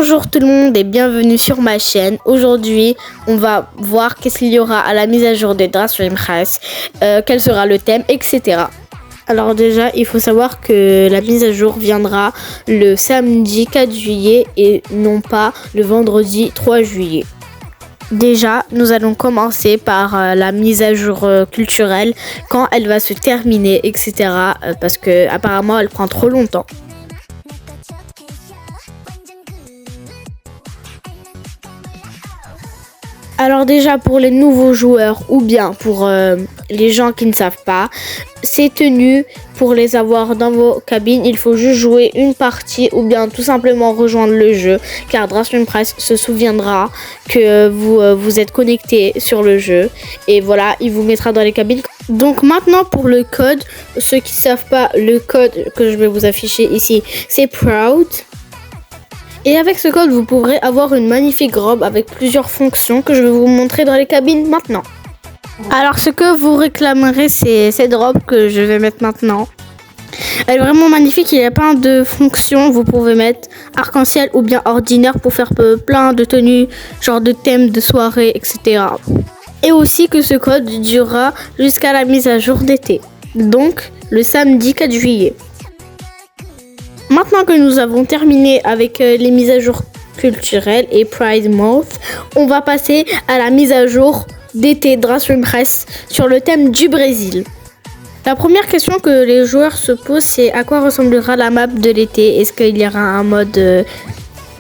Bonjour tout le monde et bienvenue sur ma chaîne. Aujourd'hui, on va voir qu'est-ce qu'il y aura à la mise à jour des Drasrim Press, quel sera le thème, etc. Alors déjà, il faut savoir que la mise à jour viendra le samedi 4 juillet et non pas le vendredi 3 juillet. Déjà, nous allons commencer par la mise à jour culturelle, quand elle va se terminer, etc. Parce que apparemment, elle prend trop longtemps. Alors déjà pour les nouveaux joueurs ou bien pour les gens qui ne savent pas, ces tenues, pour les avoir dans vos cabines, il faut juste jouer une partie ou bien tout simplement rejoindre le jeu, car Drasrim Press se souviendra que vous êtes connecté sur le jeu et voilà, il vous mettra dans les cabines. Donc maintenant pour le code, ceux qui ne savent pas, le code que je vais vous afficher ici, c'est Proud. Et avec ce code, vous pourrez avoir une magnifique robe avec plusieurs fonctions que je vais vous montrer dans les cabines maintenant. Alors ce que vous réclamerez, c'est cette robe que je vais mettre maintenant. Elle est vraiment magnifique, il y a plein de fonctions. Vous pouvez mettre arc-en-ciel ou bien ordinaire pour faire plein de tenues, genre de thèmes de soirée, etc. Et aussi que ce code durera jusqu'à la mise à jour d'été, donc le samedi 4 juillet. Maintenant que nous avons terminé avec les mises à jour culturelles et Pride Month, on va passer à la mise à jour d'été Drasrim Press sur le thème du Brésil. La première question que les joueurs se posent, c'est à quoi ressemblera la map de l'été. Est-ce qu'il y aura un mode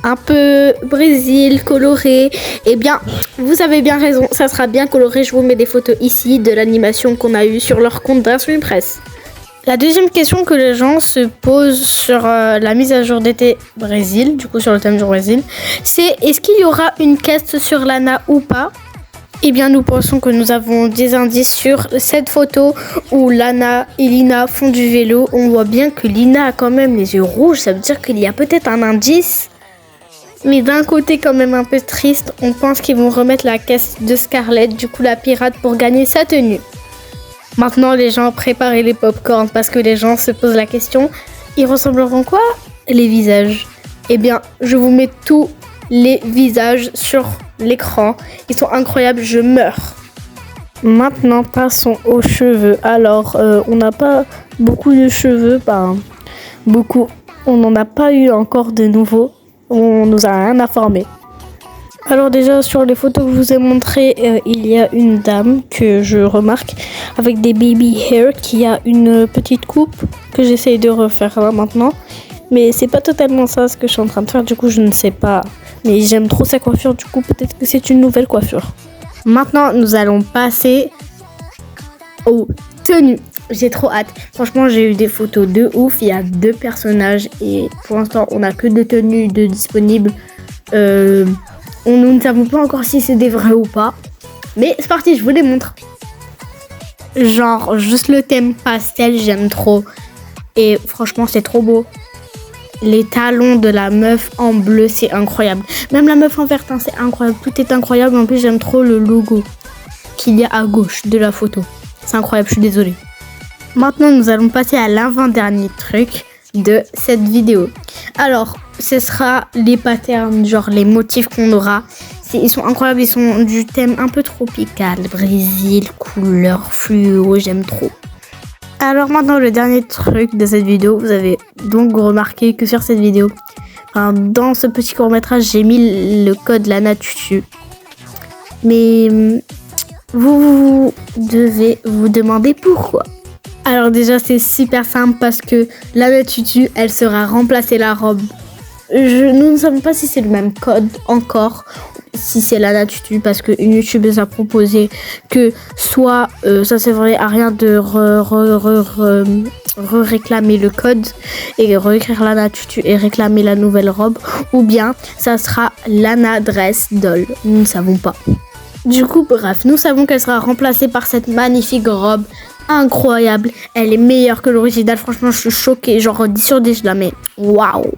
un peu Brésil, coloré? Eh bien, vous avez bien raison, ça sera bien coloré. Je vous mets des photos ici de l'animation qu'on a eue sur leur compte Drasrim Press. La deuxième question que les gens se posent sur la mise à jour d'été Brésil, du coup sur le thème du Brésil, c'est est-ce qu'il y aura une quête sur Lana ou pas? Eh bien nous pensons que nous avons des indices sur cette photo où Lana et Lina font du vélo. On voit bien que Lina a quand même les yeux rouges, ça veut dire qu'il y a peut-être un indice. Mais d'un côté quand même un peu triste, on pense qu'ils vont remettre la caisse de Scarlett, du coup la pirate, pour gagner sa tenue. Maintenant, les gens, préparez les pop-corn parce que les gens se posent la question, ils ressembleront quoi les visages? Eh bien, je vous mets tous les visages sur l'écran. Ils sont incroyables, je meurs. Maintenant, passons aux cheveux. Alors, on n'a pas beaucoup de cheveux, beaucoup. On n'en a pas eu encore de nouveaux. On nous a rien informé. Alors déjà sur les photos que je vous ai montrées, il y a une dame que je remarque avec des baby hair qui a une petite coupe que j'essaye de refaire là maintenant. Mais c'est pas totalement ça ce que je suis en train de faire, du coup je ne sais pas. Mais j'aime trop sa coiffure, du coup peut-être que c'est une nouvelle coiffure. Maintenant nous allons passer aux tenues. J'ai trop hâte. Franchement j'ai eu des photos de ouf, il y a 2 personnages et pour l'instant on n'a que 2 tenues disponibles. Nous ne savons pas encore si c'est des vrais ou pas. Mais c'est parti, je vous les montre. Genre, juste le thème pastel, j'aime trop. Et franchement, c'est trop beau. Les talons de la meuf en bleu, c'est incroyable. Même la meuf en vert, hein, c'est incroyable. Tout est incroyable. En plus, j'aime trop le logo qu'il y a à gauche de la photo. C'est incroyable, je suis désolée. Maintenant, nous allons passer à l'avant-dernier truc de cette vidéo. Alors, ce sera les patterns, genre les motifs qu'on aura. Ils sont incroyables, ils sont du thème un peu tropical, Brésil, couleur fluo, j'aime trop. Alors maintenant, le dernier truc de cette vidéo, vous avez donc remarqué que sur cette vidéo, dans ce petit court-métrage, j'ai mis le code Lana Tutu. Mais vous devez vous demander pourquoi. Alors déjà, c'est super simple parce que Lana Tutu, elle sera remplacer la robe. Nous ne savons pas si c'est le même code encore, si c'est Lana Tutu, parce qu'une youtubeuse a proposé que soit ça servait à rien de réclamer le code et réécrire Lana Tutu et réclamer la nouvelle robe, ou bien ça sera Lana Dress Doll. Nous ne savons pas. Du coup, bref, nous savons qu'elle sera remplacée par cette magnifique robe incroyable. Elle est meilleure que l'original. Franchement, je suis choquée. Genre 10 sur 10, je la mets. Waouh!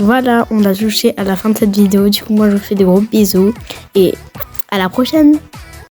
Voilà, on a touché à la fin de cette vidéo. Du coup, moi, je vous fais des gros bisous et à la prochaine.